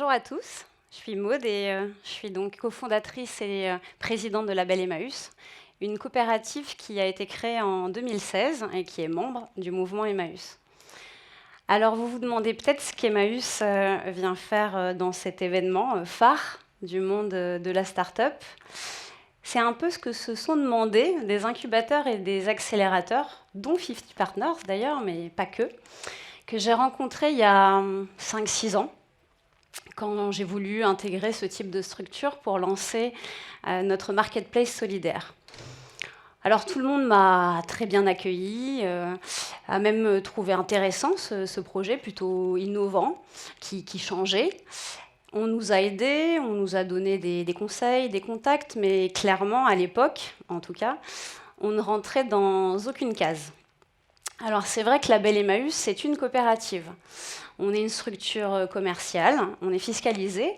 Bonjour à tous, je suis Maude et je suis donc cofondatrice et présidente de Label Emmaüs, une coopérative qui a été créée en 2016 et qui est membre du mouvement Emmaüs. Alors vous vous demandez peut-être ce qu'Emmaüs vient faire dans cet événement phare du monde de la start-up. C'est un peu ce que se sont demandé des incubateurs et des accélérateurs, dont 50 Partners d'ailleurs, mais pas que j'ai rencontré il y a 5-6 ans, quand j'ai voulu intégrer ce type de structure pour lancer notre marketplace solidaire. Alors tout le monde m'a très bien accueilli, a même trouvé intéressant ce projet, plutôt innovant, qui changeait. On nous a aidés, on nous a donné des conseils, des contacts, mais clairement, à l'époque, en tout cas, on ne rentrait dans aucune case. Alors c'est vrai que Label Emmaüs, c'est une coopérative. On est une structure commerciale, on est fiscalisé,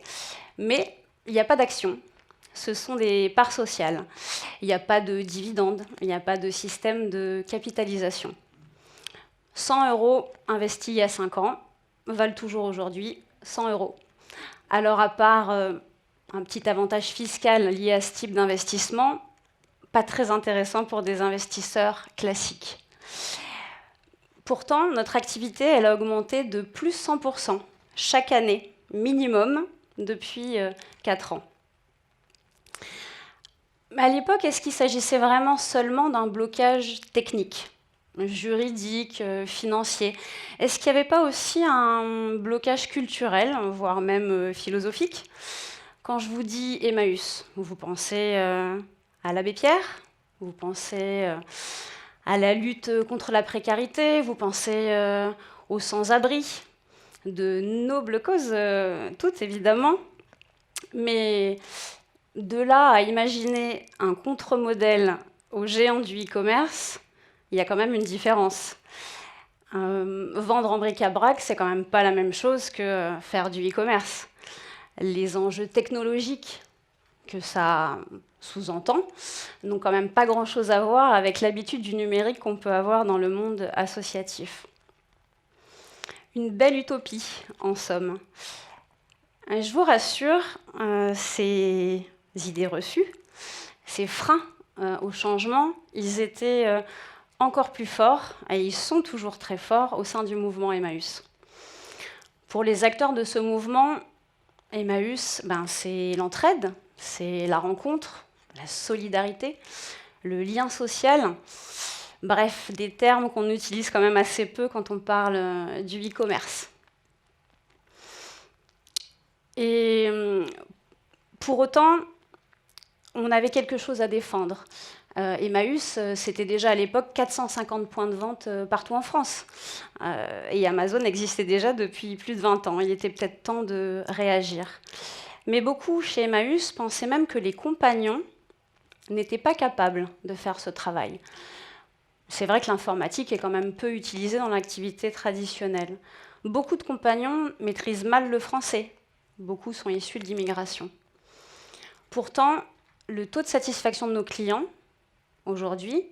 mais il n'y a pas d'action. Ce sont des parts sociales. Il n'y a pas de dividendes, il n'y a pas de système de capitalisation. 100 € investis il y a 5 ans valent toujours aujourd'hui 100 €. Alors à part un petit avantage fiscal lié à ce type d'investissement, pas très intéressant pour des investisseurs classiques. Pourtant, notre activité, elle a augmenté de plus 100% chaque année, minimum, depuis 4 ans. Mais à l'époque, est-ce qu'il s'agissait vraiment seulement d'un blocage technique, juridique, financier? Est-ce qu'il n'y avait pas aussi un blocage culturel, voire même philosophique? Quand je vous dis Emmaüs, vous pensez à l'abbé Pierre? Vous pensez à la lutte contre la précarité? Vous pensez aux sans-abri? De nobles causes, toutes évidemment. Mais de là à imaginer un contre-modèle aux géants du e-commerce, il y a quand même une différence. Vendre en bric-à-brac, c'est quand même pas la même chose que faire du e-commerce. Les enjeux technologiques que ça sous-entend n'ont quand même pas grand-chose à voir avec l'habitude du numérique qu'on peut avoir dans le monde associatif. Une belle utopie, en somme. Je vous rassure, ces idées reçues, ces freins au changement, ils étaient encore plus forts, et ils sont toujours très forts au sein du mouvement Emmaüs. Pour les acteurs de ce mouvement, Emmaüs, c'est l'entraide, c'est la rencontre, la solidarité, le lien social. Bref, des termes qu'on utilise quand même assez peu quand on parle du e-commerce. Et pour autant, on avait quelque chose à défendre. Emmaüs, c'était déjà à l'époque 450 points de vente partout en France. Et Amazon existait déjà depuis plus de 20 ans. Il était peut-être temps de réagir. Mais beaucoup chez Emmaüs pensaient même que les compagnons n'étaient pas capables de faire ce travail. C'est vrai que l'informatique est quand même peu utilisée dans l'activité traditionnelle. Beaucoup de compagnons maîtrisent mal le français. Beaucoup sont issus de l'immigration. Pourtant, le taux de satisfaction de nos clients, aujourd'hui,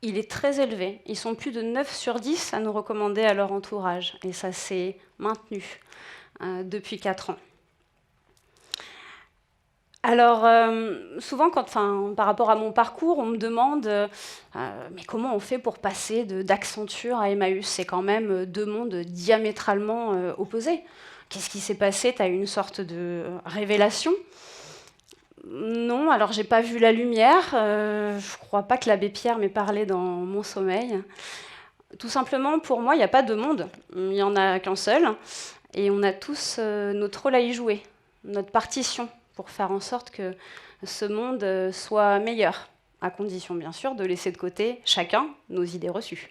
il est très élevé. Ils sont plus de 9 sur 10 à nous recommander à leur entourage. Et ça s'est maintenu depuis 4 ans. Alors, souvent, par rapport à mon parcours, on me demande mais comment on fait pour passer d'Accenture à Emmaüs? C'est quand même deux mondes diamétralement opposés. Qu'est-ce qui s'est passé? Tu as eu une sorte de révélation? Non, alors j'ai pas vu la lumière. Je crois pas que l'abbé Pierre m'ait parlé dans mon sommeil. Tout simplement, pour moi, il n'y a pas deux mondes. Il n'y en a qu'un seul. Et on a tous notre rôle à y jouer, notre partition, pour faire en sorte que ce monde soit meilleur, à condition bien sûr de laisser de côté chacun nos idées reçues.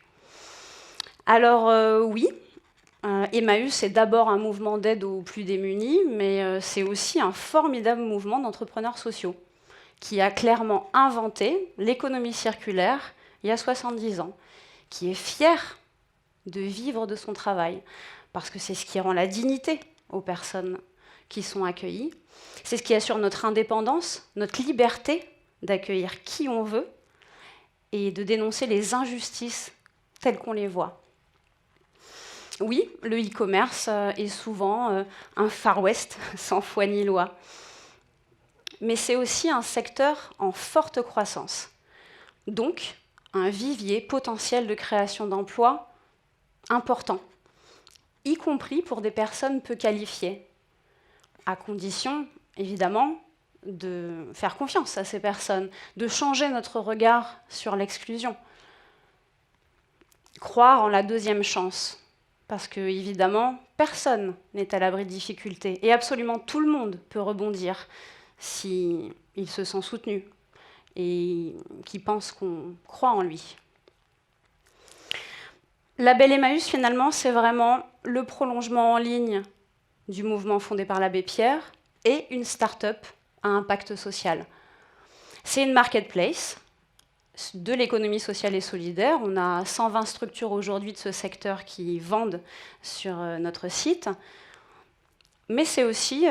Alors oui, Emmaüs est d'abord un mouvement d'aide aux plus démunis, mais c'est aussi un formidable mouvement d'entrepreneurs sociaux qui a clairement inventé l'économie circulaire il y a 70 ans, qui est fier de vivre de son travail, parce que c'est ce qui rend la dignité aux personnes qui sont accueillies. C'est ce qui assure notre indépendance, notre liberté d'accueillir qui on veut et de dénoncer les injustices telles qu'on les voit. Oui, le e-commerce est souvent un Far West sans foi ni loi. Mais c'est aussi un secteur en forte croissance. Donc, un vivier potentiel de création d'emplois important, y compris pour des personnes peu qualifiées, à condition, évidemment, de faire confiance à ces personnes, de changer notre regard sur l'exclusion, croire en la deuxième chance, parce que, évidemment, personne n'est à l'abri de difficultés, et absolument tout le monde peut rebondir s'il se sent soutenu et qui pense qu'on croit en lui. Label Emmaüs, finalement, c'est vraiment le prolongement en ligne du mouvement fondé par l'abbé Pierre et une start-up à impact social. C'est une marketplace de l'économie sociale et solidaire. On a 120 structures aujourd'hui de ce secteur qui vendent sur notre site. Mais c'est aussi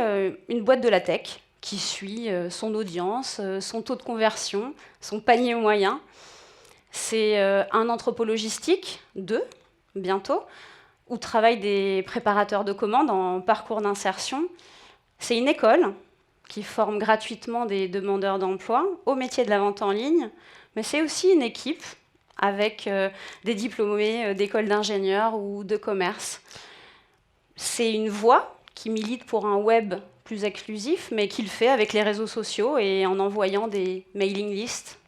une boîte de la tech qui suit son audience, son taux de conversion, son panier moyen. C'est un entrepôt logistique, 2, bientôt, où travaillent des préparateurs de commandes en parcours d'insertion. C'est une école qui forme gratuitement des demandeurs d'emploi au métier de la vente en ligne, mais c'est aussi une équipe avec des diplômés d'écoles d'ingénieurs ou de commerce. C'est une voix qui milite pour un web plus inclusif, mais qui le fait avec les réseaux sociaux et en envoyant des mailing lists.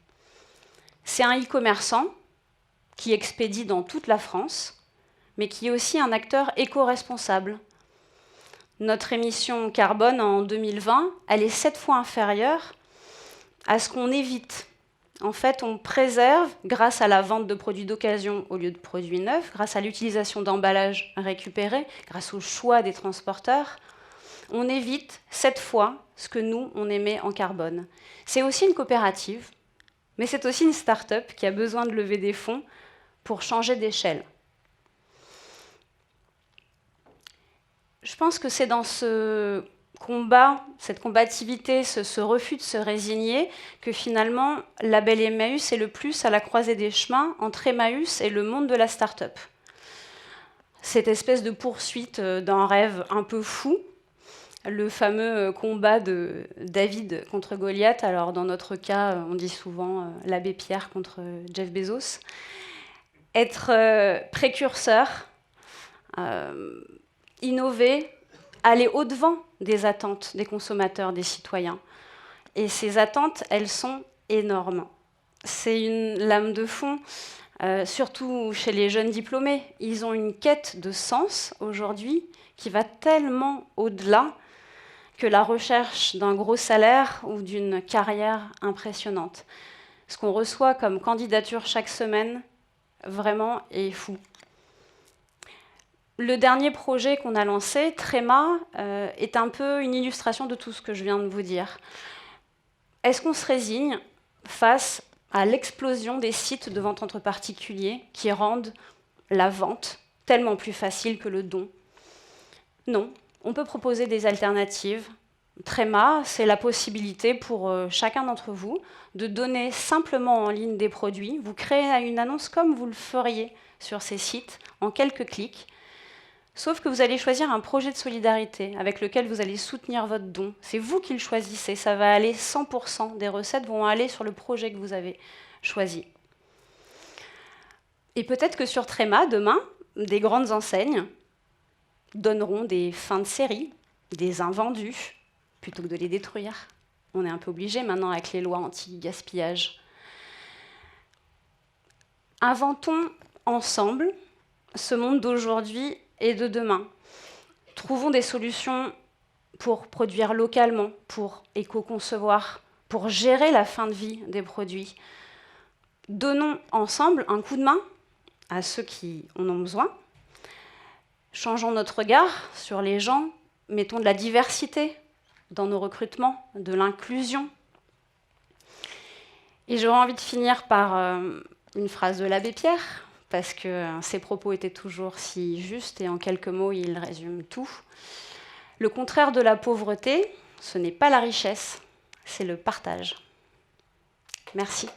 C'est un e-commerçant qui expédie dans toute la France, mais qui est aussi un acteur éco-responsable. Notre émission carbone en 2020, elle est 7 fois inférieure à ce qu'on évite. En fait, on préserve, grâce à la vente de produits d'occasion au lieu de produits neufs, grâce à l'utilisation d'emballages récupérés, grâce au choix des transporteurs, on évite 7 fois ce que nous, on émet en carbone. C'est aussi une coopérative, mais c'est aussi une start-up qui a besoin de lever des fonds pour changer d'échelle. Je pense que c'est dans ce combat, cette combativité, ce refus de se résigner, que finalement, Label Emmaüs est le plus à la croisée des chemins entre Emmaüs et le monde de la start-up. Cette espèce de poursuite d'un rêve un peu fou, le fameux combat de David contre Goliath. Alors, dans notre cas, on dit souvent l'abbé Pierre contre Jeff Bezos. Être précurseur, innover, aller au-devant des attentes des consommateurs, des citoyens. Et ces attentes, elles sont énormes. C'est une lame de fond, surtout chez les jeunes diplômés. Ils ont une quête de sens aujourd'hui qui va tellement au-delà que la recherche d'un gros salaire ou d'une carrière impressionnante. Ce qu'on reçoit comme candidature chaque semaine, vraiment, est fou. Le dernier projet qu'on a lancé, Tréma, est un peu une illustration de tout ce que je viens de vous dire. Est-ce qu'on se résigne face à l'explosion des sites de vente entre particuliers qui rendent la vente tellement plus facile que le don? Non, on peut proposer des alternatives. Tréma, c'est la possibilité pour chacun d'entre vous de donner simplement en ligne des produits. Vous créez une annonce comme vous le feriez sur ces sites en quelques clics. Sauf que vous allez choisir un projet de solidarité avec lequel vous allez soutenir votre don. C'est vous qui le choisissez. Ça va aller, 100% des recettes vont aller sur le projet que vous avez choisi. Et peut-être que sur Tréma, demain, des grandes enseignes donneront des fins de série, des invendus, plutôt que de les détruire. On est un peu obligé maintenant avec les lois anti-gaspillage. Inventons ensemble ce monde d'aujourd'hui et de demain. Trouvons des solutions pour produire localement, pour éco-concevoir, pour gérer la fin de vie des produits. Donnons ensemble un coup de main à ceux qui en ont besoin. Changeons notre regard sur les gens, mettons de la diversité dans nos recrutements, de l'inclusion. Et j'aurais envie de finir par une phrase de l'abbé Pierre, parce que ses propos étaient toujours si justes et en quelques mots, il résume tout. Le contraire de la pauvreté, ce n'est pas la richesse, c'est le partage. Merci.